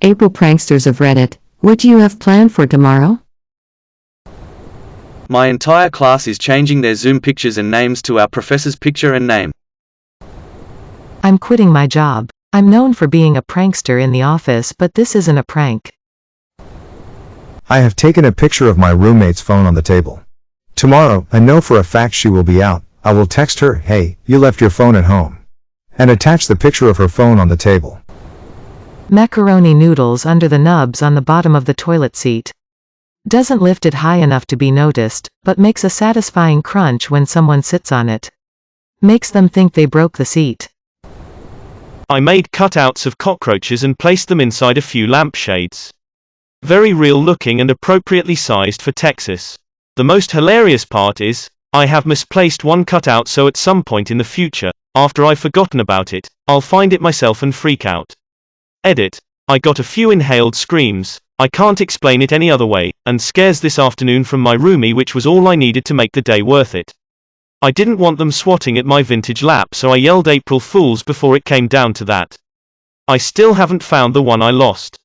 April Pranksters of Reddit, what do you have planned for tomorrow? My entire class is changing their Zoom pictures and names to our professor's picture and name. I'm quitting my job. I'm known for being a prankster in the office, but this isn't a prank. I have taken a picture of my roommate's phone on the table. Tomorrow, I know for a fact she will be out. I will text her, "Hey, you left your phone at home," and attach the picture of her phone on the table. Macaroni noodles under the nubs on the bottom of the toilet seat. Doesn't lift it high enough to be noticed, but makes a satisfying crunch when someone sits on it. Makes them think they broke the seat. I made cutouts of cockroaches and placed them inside a few lampshades. Very real looking and appropriately sized for Texas. The most hilarious part is, I have misplaced one cutout, so at some point in the future, after I've forgotten about it, I'll find it myself and freak out. Edit. I got a few inhaled screams, I can't explain it any other way, and scares this afternoon from my roomie, which was all I needed to make the day worth it. I didn't want them swatting at my vintage lap, so I yelled April Fools before it came down to that. I still haven't found the one I lost.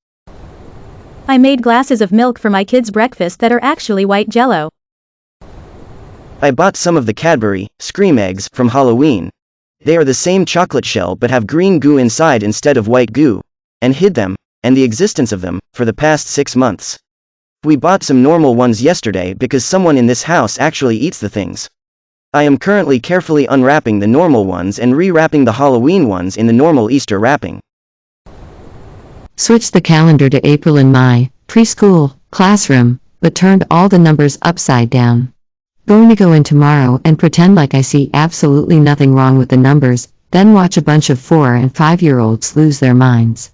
I made glasses of milk for my kids' breakfast that are actually white jello. I bought some of the Cadbury Scream eggs from Halloween. They are the same chocolate shell but have green goo inside instead of white goo, and hid them, and the existence of them, for the past 6 months. We bought some normal ones yesterday because someone in this house actually eats the things. I am currently carefully unwrapping the normal ones and re-wrapping the Halloween ones in the normal Easter wrapping. Switched the calendar to April in my preschool classroom, but turned all the numbers upside down. Going to go in tomorrow and pretend like I see absolutely nothing wrong with the numbers, then watch a bunch of 4 and 5-year-olds lose their minds.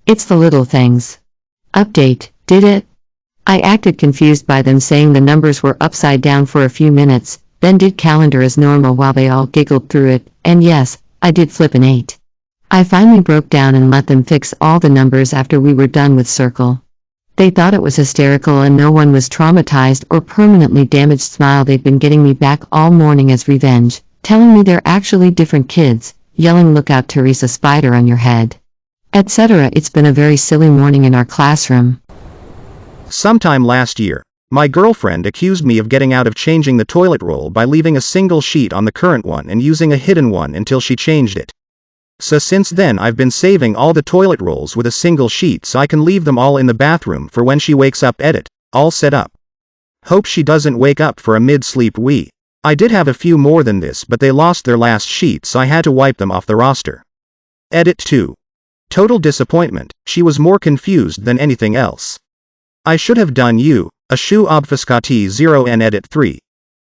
It's the little things. Update, did it? I acted confused by them saying the numbers were upside down for a few minutes, then did calendar as normal while they all giggled through it, and yes, I did flip an 8. I finally broke down and let them fix all the numbers after we were done with circle. They thought it was hysterical and no one was traumatized or permanently damaged. Smile. They've been getting me back all morning as revenge, telling me they're actually different kids, yelling look out Teresa, spider on your head, etc. It's been a very silly morning in our classroom. Sometime last year, my girlfriend accused me of getting out of changing the toilet roll by leaving a single sheet on the current one and using a hidden one until she changed it. So since then I've been saving all the toilet rolls with a single sheet so I can leave them all in the bathroom for when she wakes up. Edit. All set up. Hope she doesn't wake up for a mid-sleep wee. I did have a few more than this, but they lost their last sheet so I had to wipe them off the roster. Edit 2. Total disappointment. She was more confused than anything else. I should have done you a shoe obfuscati 0 n. Edit 3.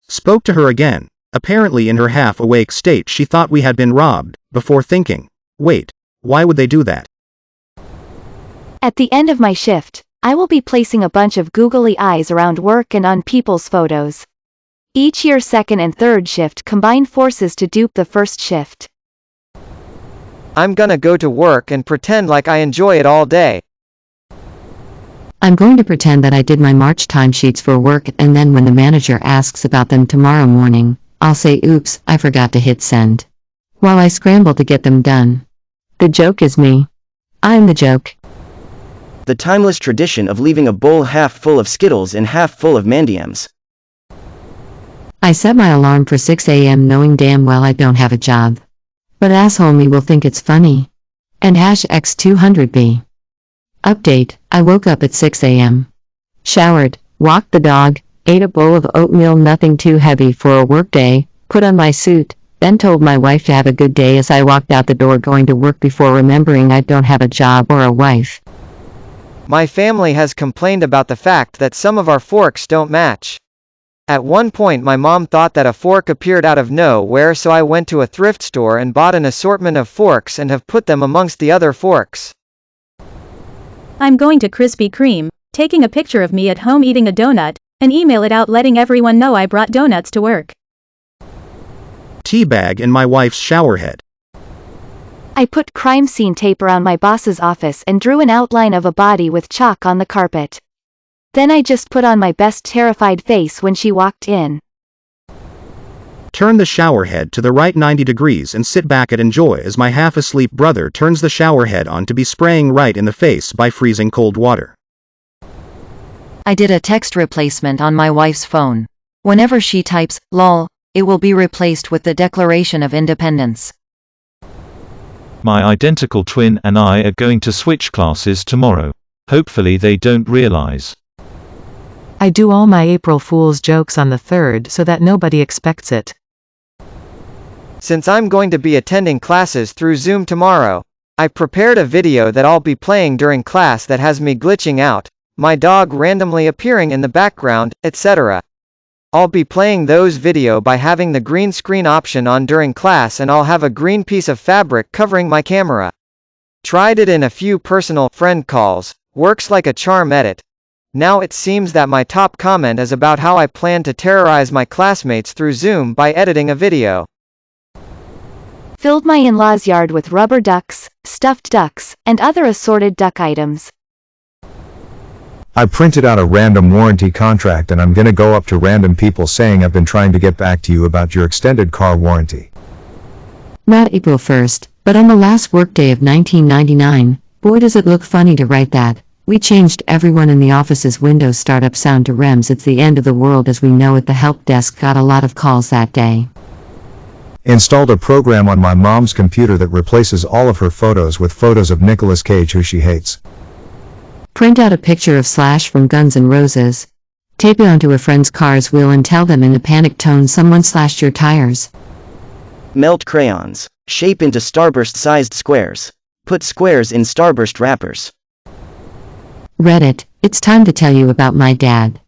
Spoke to her again. Apparently in her half-awake state she thought we had been robbed, before thinking, wait, why would they do that? At the end of my shift, I will be placing a bunch of googly eyes around work and on people's photos. Each year second and third shift combine forces to dupe the first shift. I'm gonna go to work and pretend like I enjoy it all day. I'm going to pretend that I did my March timesheets for work, and then when the manager asks about them tomorrow morning, I'll say oops, I forgot to hit send, while I scramble to get them done. The joke is me. I'm the joke. The timeless tradition of leaving a bowl half full of Skittles and half full of Mandiams. I set my alarm for 6 a.m. knowing damn well I don't have a job. But asshole me will think it's funny. And #X200B. Update, I woke up at 6 a.m. Showered, walked the dog, ate a bowl of oatmeal, nothing too heavy for a work day, put on my suit, then told my wife to have a good day as I walked out the door going to work before remembering I don't have a job or a wife. My family has complained about the fact that some of our forks don't match. At one point my mom thought that a fork appeared out of nowhere, so I went to a thrift store and bought an assortment of forks and have put them amongst the other forks. I'm going to Krispy Kreme, taking a picture of me at home eating a donut, and email it out letting everyone know I brought donuts to work. Teabag in my wife's shower head. I put crime scene tape around my boss's office and drew an outline of a body with chalk on the carpet. Then I just put on my best terrified face when she walked in. Turn the shower head to the right 90 degrees and sit back and enjoy as my half-asleep brother turns the shower head on to be spraying right in the face by freezing cold water. I did a text replacement on my wife's phone. Whenever she types, lol, it will be replaced with the Declaration of Independence. My identical twin and I are going to switch classes tomorrow. Hopefully they don't realize. I do all my April Fool's jokes on the 3rd so that nobody expects it. Since I'm going to be attending classes through Zoom tomorrow, I prepared a video that I'll be playing during class that has me glitching out, my dog randomly appearing in the background, etc. I'll be playing those video by having the green screen option on during class, and I'll have a green piece of fabric covering my camera. Tried it in a few personal friend calls, works like a charm. Edit. Now it seems that my top comment is about how I plan to terrorize my classmates through Zoom by editing a video. Filled my in-laws' yard with rubber ducks, stuffed ducks, and other assorted duck items. I printed out a random warranty contract and I'm gonna go up to random people saying I've been trying to get back to you about your extended car warranty. Not April 1st, but on the last workday of 1999, boy does it look funny to write that. We changed everyone in the office's Windows startup sound to REMS. It's the end of the world as we know it. The help desk got a lot of calls that day. Installed a program on my mom's computer that replaces all of her photos with photos of Nicolas Cage who she hates. Print out a picture of Slash from Guns N' Roses. Tape it onto a friend's car's wheel and tell them in a panicked tone someone slashed your tires. Melt crayons. Shape into starburst-sized squares. Put squares in starburst wrappers. Reddit, it's time to tell you about my dad.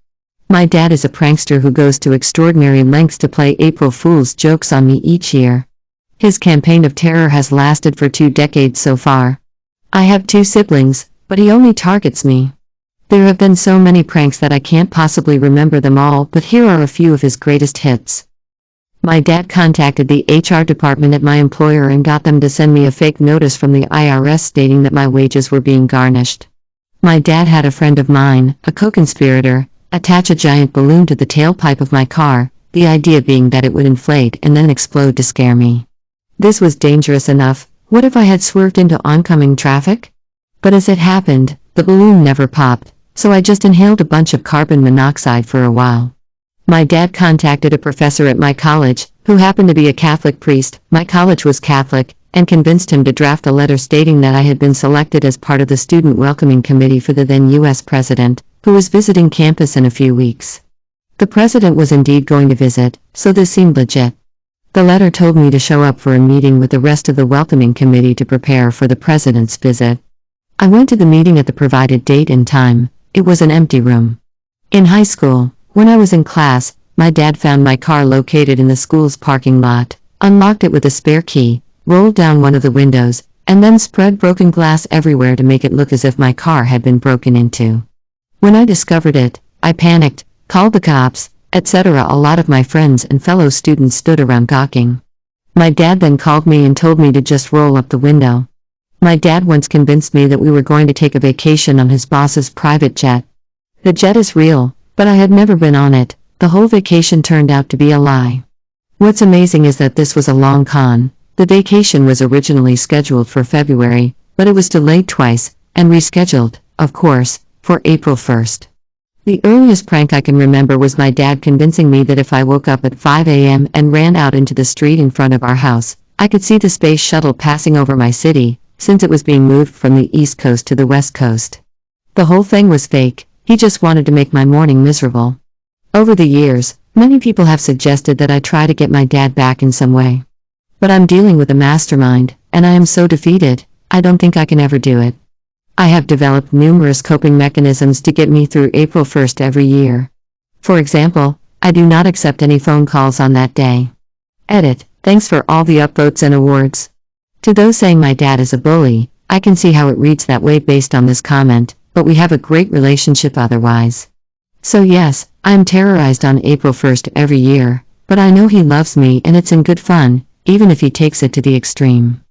My dad is a prankster who goes to extraordinary lengths to play April Fool's jokes on me each year. His campaign of terror has lasted for 2 decades so far. I have 2 siblings, but he only targets me. There have been so many pranks that I can't possibly remember them all, but here are a few of his greatest hits. My dad contacted the HR department at my employer and got them to send me a fake notice from the IRS stating that my wages were being garnished. My dad had a friend of mine, a co-conspirator, attach a giant balloon to the tailpipe of my car, the idea being that it would inflate and then explode to scare me. This was dangerous enough. What if I had swerved into oncoming traffic? But as it happened, the balloon never popped, so I just inhaled a bunch of carbon monoxide for a while. My dad contacted a professor at my college, who happened to be a Catholic priest. My college was Catholic, and convinced him to draft a letter stating that I had been selected as part of the student welcoming committee for the then U.S. president, who was visiting campus in a few weeks. The president was indeed going to visit, so this seemed legit. The letter told me to show up for a meeting with the rest of the welcoming committee to prepare for the president's visit. I went to the meeting at the provided date and time. It was an empty room. In high school, when I was in class, my dad found my car located in the school's parking lot, unlocked it with a spare key, rolled down one of the windows, and then spread broken glass everywhere to make it look as if my car had been broken into. When I discovered it, I panicked, called the cops, etc. A lot of my friends and fellow students stood around gawking. My dad then called me and told me to just roll up the window. My dad once convinced me that we were going to take a vacation on his boss's private jet. The jet is real, but I had never been on it. The whole vacation turned out to be a lie. What's amazing is that this was a long con. The vacation was originally scheduled for February, but it was delayed twice, and rescheduled, of course, for April 1st. The earliest prank I can remember was my dad convincing me that if I woke up at 5 a.m. and ran out into the street in front of our house, I could see the space shuttle passing over my city, since it was being moved from the East Coast to the West Coast. The whole thing was fake. He just wanted to make my morning miserable. Over the years, many people have suggested that I try to get my dad back in some way. But I'm dealing with a mastermind, and I am so defeated, I don't think I can ever do it. I have developed numerous coping mechanisms to get me through April 1st every year. For example, I do not accept any phone calls on that day. Edit, thanks for all the upvotes and awards. To those saying my dad is a bully, I can see how it reads that way based on this comment, but we have a great relationship otherwise. So yes, I am terrorized on April 1st every year, but I know he loves me and it's in good fun, even if he takes it to the extreme.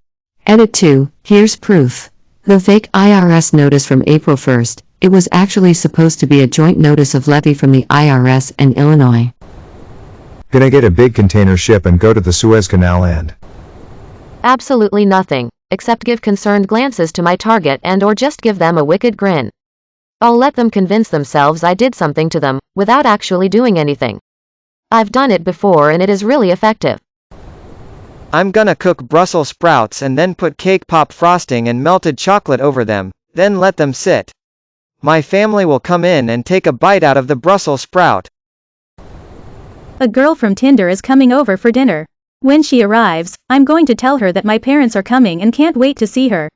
Edit 2, here's proof. The fake IRS notice from April 1st, it was actually supposed to be a joint notice of levy from the IRS and Illinois. Gonna get a big container ship and go to the Suez Canal and Absolutely nothing, except give concerned glances to my target and or just give them a wicked grin. I'll let them convince themselves I did something to them, without actually doing anything. I've done it before and it is really effective. I'm gonna cook Brussels sprouts and then put cake pop frosting and melted chocolate over them, then let them sit. My family will come in and take a bite out of the Brussels sprout. A girl from Tinder is coming over for dinner. When she arrives, I'm going to tell her that my parents are coming and can't wait to see her.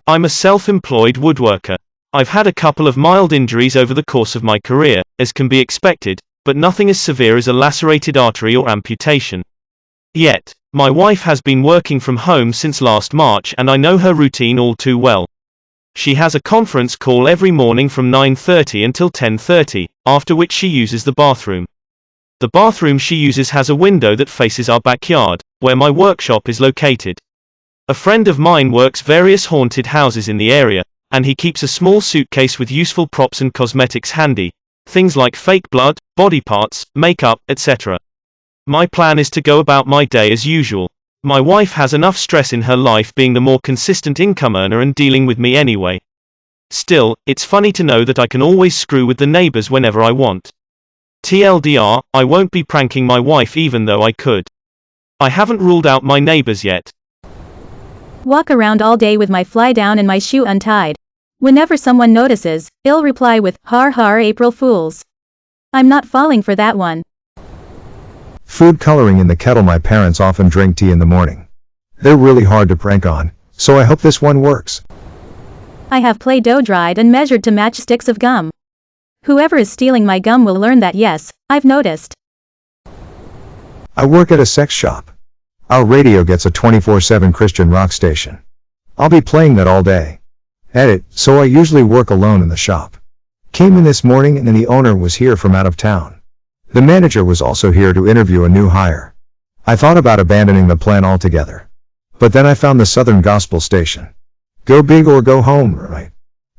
I'm a self-employed woodworker. I've had a couple of mild injuries over the course of my career, as can be expected, but nothing as severe as a lacerated artery or amputation. Yet, my wife has been working from home since last March and I know her routine all too well. She has a conference call every morning from 9:30 until 10:30, after which she uses the bathroom. The bathroom she uses has a window that faces our backyard, where my workshop is located. A friend of mine works various haunted houses in the area, and he keeps a small suitcase with useful props and cosmetics handy, things like fake blood, body parts, makeup, etc. My plan is to go about my day as usual. My wife has enough stress in her life being the more consistent income earner and dealing with me anyway. Still, it's funny to know that I can always screw with the neighbors whenever I want. TLDR, I won't be pranking my wife even though I could. I haven't ruled out my neighbors yet. Walk around all day with my fly down and my shoe untied. Whenever someone notices, I'll reply with, har har April Fools. I'm not falling for that one. food coloring in the kettle. My parents often drink tea in the morning. They're really hard to prank on, so I hope this one works. I have Play-Doh dried and measured to match sticks of gum. Whoever is stealing my gum will learn that yes, I've noticed. I work at a sex shop. Our radio gets a 24/7 Christian rock station. I'll be playing that all day. Edit, so I usually work alone in the shop. Came in this morning and the owner was here from out of town. The manager was also here to interview a new hire. I thought about abandoning the plan altogether. But then I found the Southern Gospel station. Go big or go home, right?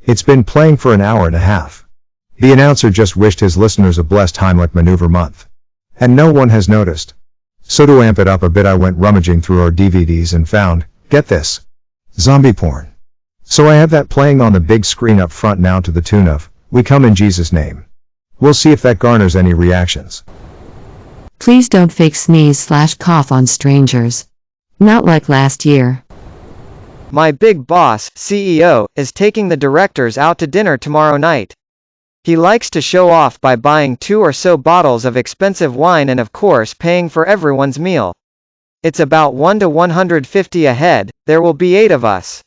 It's been playing for an hour and a half. The announcer just wished his listeners a blessed Heimlich maneuver month. And no one has noticed. So to amp it up a bit, I went rummaging through our DVDs and found, get this, zombie porn. So I have that playing on the big screen up front now to the tune of, "We Come in Jesus' Name." We'll see if that garners any reactions. Please don't fake sneeze/cough on strangers. Not like last year. My big boss, CEO, is taking the directors out to dinner tomorrow night. He likes to show off by buying 2 or so bottles of expensive wine and of course paying for everyone's meal. It's about 1 to 150 a head, there will be 8 of us.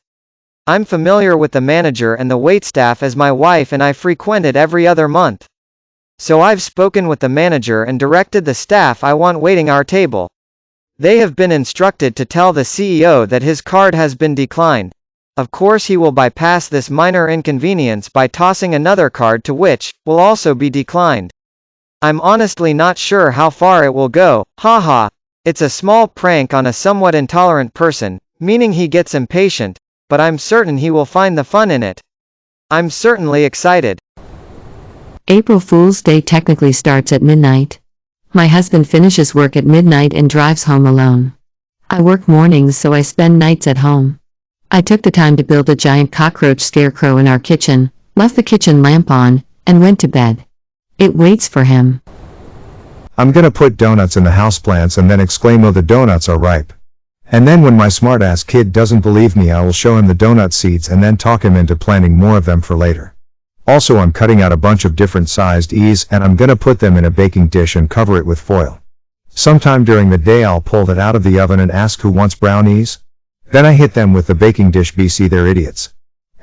I'm familiar with the manager and the waitstaff as my wife and I frequent it every other month. So I've spoken with the manager and directed the staff I want waiting our table. They have been instructed to tell the CEO that his card has been declined. Of course he will bypass this minor inconvenience by tossing another card to which will also be declined. I'm honestly not sure how far it will go, haha. It's a small prank on a somewhat intolerant person, meaning he gets impatient, but I'm certain he will find the fun in it. I'm certainly excited. April Fool's Day technically starts at midnight. My husband finishes work at midnight and drives home alone. I work mornings, so I spend nights at home. I took the time to build a giant cockroach scarecrow in our kitchen, left the kitchen lamp on, and went to bed. It waits for him. I'm gonna put donuts in the houseplants and then exclaim, "Oh, the donuts are ripe." And then when my smartass kid doesn't believe me, I will show him the donut seeds and then talk him into planting more of them for later. Also, I'm cutting out a bunch of different sized E's and I'm gonna put them in a baking dish and cover it with foil. Sometime during the day I'll pull that out of the oven and ask who wants brownies. Then I hit them with the baking dish. BC, they're idiots.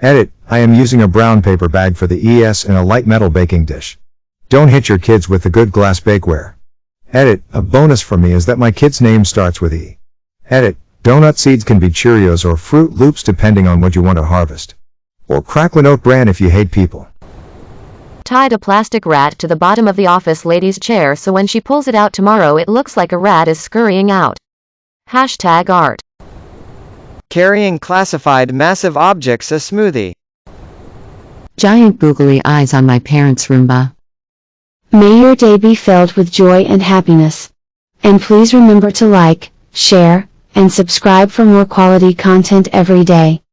Edit, I am using a brown paper bag for the ES in a light metal baking dish. Don't hit your kids with the good glass bakeware. Edit, a bonus for me is that my kid's name starts with E. Edit, donut seeds can be Cheerios or Fruit Loops depending on what you want to harvest. Or Cracklin' Oat Bran if you hate people. Tied a plastic rat to the bottom of the office lady's chair so when she pulls it out tomorrow it looks like a rat is scurrying out. #art. Carrying classified massive objects a smoothie. Giant googly eyes on my parents' Roomba. May your day be filled with joy and happiness. And please remember to like, share, and subscribe for more quality content every day.